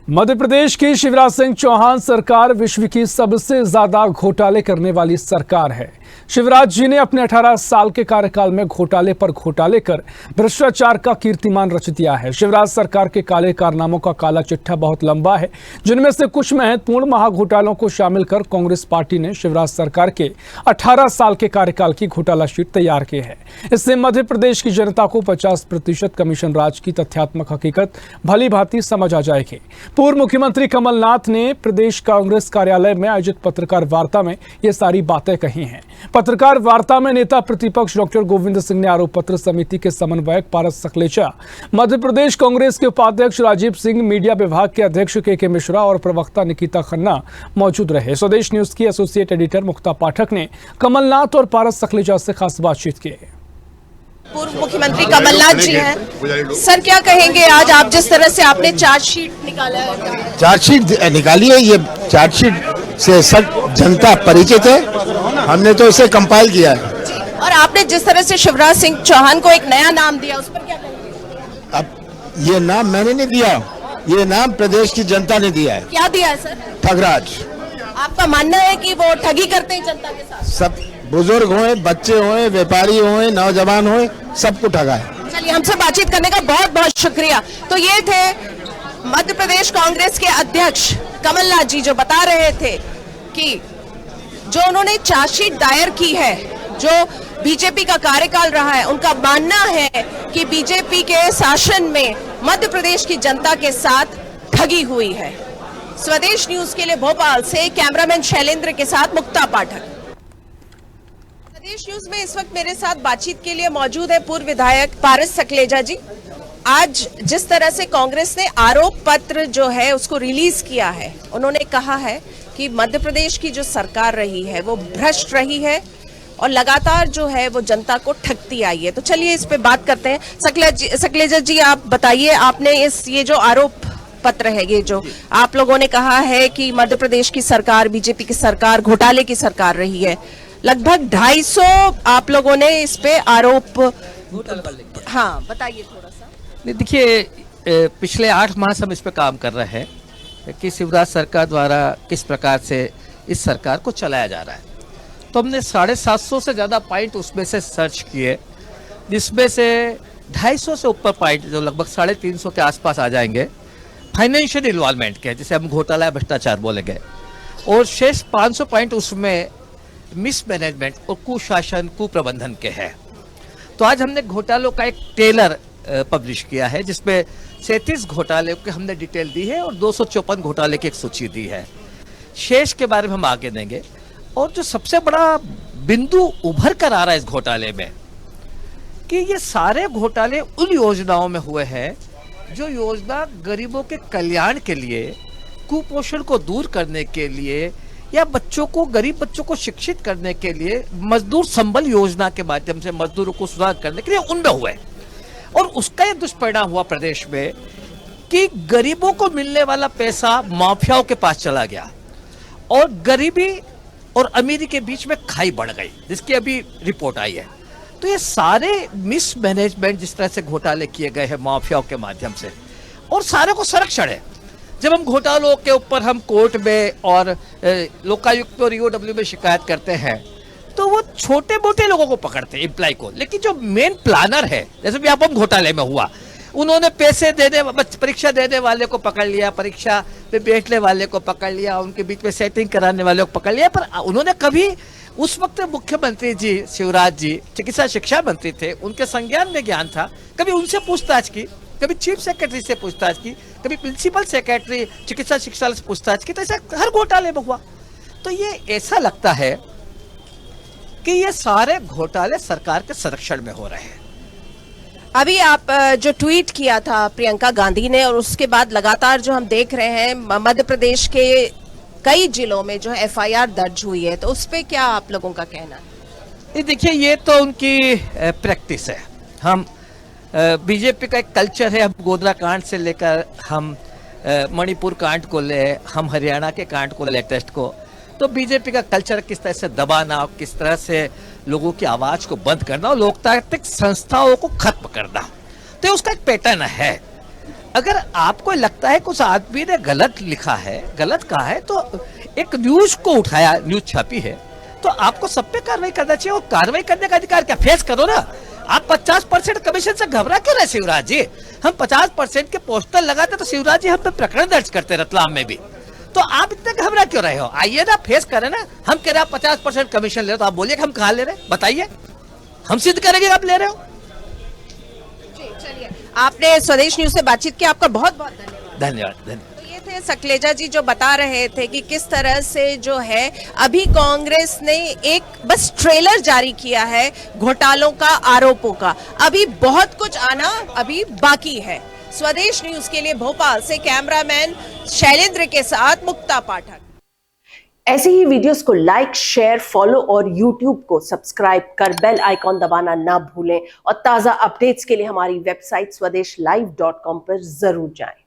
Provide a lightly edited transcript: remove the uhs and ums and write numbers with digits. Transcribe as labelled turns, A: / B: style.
A: मध्य प्रदेश की शिवराज सिंह चौहान सरकार विश्व की सबसे ज्यादा घोटाले करने वाली सरकार है। शिवराज जी ने अपने 18 साल के कार्यकाल में घोटाले पर घोटाले कर भ्रष्टाचार का कीर्तिमान रच दिया है। शिवराज सरकार के काले कारनामों का काला चिट्ठा बहुत लंबा है, जिनमें से कुछ महत्वपूर्ण महाघोटालों को शामिल कर कांग्रेस पार्टी ने शिवराज सरकार के 18 साल के कार्यकाल की घोटाला शीट तैयार की है। इससे मध्य प्रदेश की जनता को 50% कमीशन राज की तथ्यात्मक हकीकत भली भांति समझ आ जाएगी। पूर्व मुख्यमंत्री कमलनाथ ने प्रदेश कांग्रेस कार्यालय में आयोजित पत्रकार वार्ता में ये सारी बातें कही हैं। पत्रकार वार्ता में नेता प्रतिपक्ष डॉक्टर गोविंद सिंह ने आरोप पत्र समिति के समन्वयक पारस सखलेचा, मध्य प्रदेश कांग्रेस के उपाध्यक्ष राजीव सिंह, मीडिया विभाग के अध्यक्ष के मिश्रा और प्रवक्ता निकिता खन्ना मौजूद रहे। स्वदेश न्यूज की एसोसिएट एडिटर मुक्ता पाठक ने कमलनाथ और पारस सखलेचा से खास बातचीत की।
B: पूर्व मुख्यमंत्री कमलनाथ जी हैं, सर क्या कहेंगे आज आप जिस तरह से आपने चार्जशीट निकाला है?
C: चार्जशीट निकाली है, ये चार्जशीट से सब जनता परिचित है, हमने तो इसे कंपाइल किया है।
B: और आपने जिस तरह से शिवराज सिंह चौहान को एक नया नाम दिया, उस पर क्या कहेंगे?
C: अब ये नाम मैंने नहीं दिया, ये नाम प्रदेश की जनता ने दिया है।
B: क्या दिया है सर?
C: ठगराज।
B: आपका मानना है कि वो ठगी करते हैं जनता के साथ?
C: सब बुजुर्ग होए, बच्चे होए, व्यापारी होए, नौजवान होए, सबको ठगा है।
B: चलिए, हमसे बातचीत करने का बहुत बहुत शुक्रिया। तो ये थे मध्य प्रदेश कांग्रेस के अध्यक्ष कमलनाथ जी, जो बता रहे थे कि जो उन्होंने चार्जशीट दायर की है, जो बीजेपी का कार्यकाल रहा है, उनका मानना है कि बीजेपी के शासन में मध्य प्रदेश की जनता के साथ ठगी हुई है। स्वदेश न्यूज के लिए भोपाल से कैमरामैन शैलेंद्र के साथ मुक्ता पाठक। स्वदेश न्यूज में इस वक्त मेरे साथ बातचीत के लिए मौजूद है पूर्व विधायक पारस सखलेचा जी। आज जिस तरह से कांग्रेस ने आरोप पत्र जो है उसको रिलीज किया है, उन्होंने कहा है कि मध्य प्रदेश की जो सरकार रही है वो भ्रष्ट रही है और लगातार जो है वो जनता को ठगती आई है। तो चलिए इस पे बात करते हैं। सखलेचा जी, आप बताइए, आपने ये जो आरोप पत्र है, ये जो आप लोगों ने कहा है कि मध्य प्रदेश की सरकार, बीजेपी की सरकार घोटाले की सरकार रही है, लगभग 250 आप लोगों ने इस पे आरोप, हाँ बताइए थोड़ा सा।
D: देखिए, पिछले 8 माह से हम इस पे काम कर रहे हैं कि शिवराज सरकार द्वारा किस प्रकार से इस सरकार को चलाया जा रहा है। तो हमने 750 से ज़्यादा पॉइंट उसमें से सर्च किए, जिसमें से 250 से ऊपर पॉइंट, जो लगभग 350 के आसपास आ जाएंगे, फाइनेंशियल इन्वॉल्वमेंट के, जिसे हम घोटाला भ्रष्टाचार बोलेंगे, और शेष 500 पॉइंट उसमें मिसमैनेजमेंट और कुशासन, कुप्रबंधन के हैं। तो आज हमने घोटालों का एक टेलर पब्लिश किया है, जिसमें 37 घोटाले की हमने डिटेल दी है और 254 घोटाले की एक सूची दी है। शेष के बारे में हम आगे देंगे। और जो सबसे बड़ा बिंदु उभर कर आ रहा है इस घोटाले में, कि ये सारे घोटाले उन योजनाओं में हुए हैं जो योजना गरीबों के कल्याण के लिए, कुपोषण को दूर करने के लिए, या बच्चों को, गरीब बच्चों को शिक्षित करने के लिए, मजदूर संबल योजना के माध्यम से मजदूरों को सुधार करने के लिए उनमें हुए। और उसका ये दुष्परिणाम हुआ प्रदेश में कि गरीबों को मिलने वाला पैसा माफियाओं के पास चला गया और गरीबी और अमीरी के बीच में खाई बढ़ गई, जिसकी अभी रिपोर्ट आई है। तो ये सारे मिसमैनेजमेंट, जिस तरह से घोटाले किए गए हैं माफियाओं के माध्यम से, और सारे को संरक्षण है। जब हम घोटालों के ऊपर हम कोर्ट में और लोकायुक्त और ईओडब्ल्यू में शिकायत करते हैं, तो वो छोटे मोटे लोगों को पकड़ते हैं, एम्प्लॉय को, लेकिन जो मेन प्लानर है, जैसे व्यापम घोटाले में हुआ, उन्होंने पैसे देने, परीक्षा देने वाले को पकड़ लिया, परीक्षा पे बैठने वाले को पकड़ लिया, उनके बीच में सेटिंग कराने वाले को पकड़ लिया, पर उन्होंने कभी, उस वक्त मुख्यमंत्री जी शिवराज जी चिकित्सा शिक्षा मंत्री थे, उनके संज्ञान में ज्ञान था, कभी उनसे पूछताछ की, कभी चीफ सेक्रेटरी से पूछताछ की, कभी प्रिंसिपल सेक्रेटरी चिकित्सा शिक्षा से पूछताछ की। तो ऐसा हर घोटाले में हुआ। तो ये ऐसा लगता है कि ये सारे घोटाले सरकार के संरक्षण में हो रहे हैं।
B: अभी आप जो ट्वीट किया था प्रियंका गांधी ने, और उसके बाद लगातार जो हम देख रहे हैं मध्य प्रदेश के कई जिलों में जो एफआईआर दर्ज हुई है, तो उस पे क्या आप लोगों का कहना है?
D: देखिए, ये तो उनकी प्रैक्टिस है। हम बीजेपी का एक कल्चर है, हम गोधरा कांड से लेकर हम मणिपुर कांड को ले, हम हरियाणा के कांड को लेटेस्ट को, तो बीजेपी का कल्चर किस तरह से दबाना, किस तरह से लोगों की आवाज को बंद करना और लोकतांत्रिक संस्थाओं को खत्म करना, तो उसका एक पैटर्न है। अगर आपको लगता है कुछ आदमी ने गलत लिखा है, गलत कहा है, तो एक न्यूज को उठाया, न्यूज छापी है, तो आपको सब पे कार्रवाई करना चाहिए। और कार्रवाई करने का अधिकार क्या, फेस करो ना। आप 50% कमीशन से घबरा क्यों रहे शिवराज जी? हम 50% के पोस्टर लगाते तो शिवराज जी हम पे प्रकरण दर्ज करते रतलाम में भी। तो आप इतने घबरा क्यों रहे हो? आइए ना, फेस करें ना। हम कह रहे हैं 50% कमीशन ले रहे हो, तो आप बोलिए कि हम कहाँ ले रहे हैं, बताइए, हम सिद्ध करेंगे आप ले रहे हो।
B: चलिए, आपने स्वदेश न्यूज से बातचीत की, आपका बहुत बहुत धन्यवाद।
D: धन्यवाद।
B: तो ये थे सकलेजा जी जो बता रहे थे कि किस तरह से जो है अभी कांग्रेस ने एक बस ट्रेलर जारी किया है घोटालों का, आरोपों का। अभी बहुत कुछ आना अभी बाकी है। स्वदेश न्यूज के लिए भोपाल से कैमरामैन शैलेंद्र के साथ मुक्ता पाठक।
E: ऐसे ही वीडियोस को लाइक, शेयर, फॉलो और YouTube को सब्सक्राइब कर बेल आइकॉन दबाना ना भूलें और ताज़ा अपडेट्स के लिए हमारी वेबसाइट swadeshlive.com पर जरूर जाएं।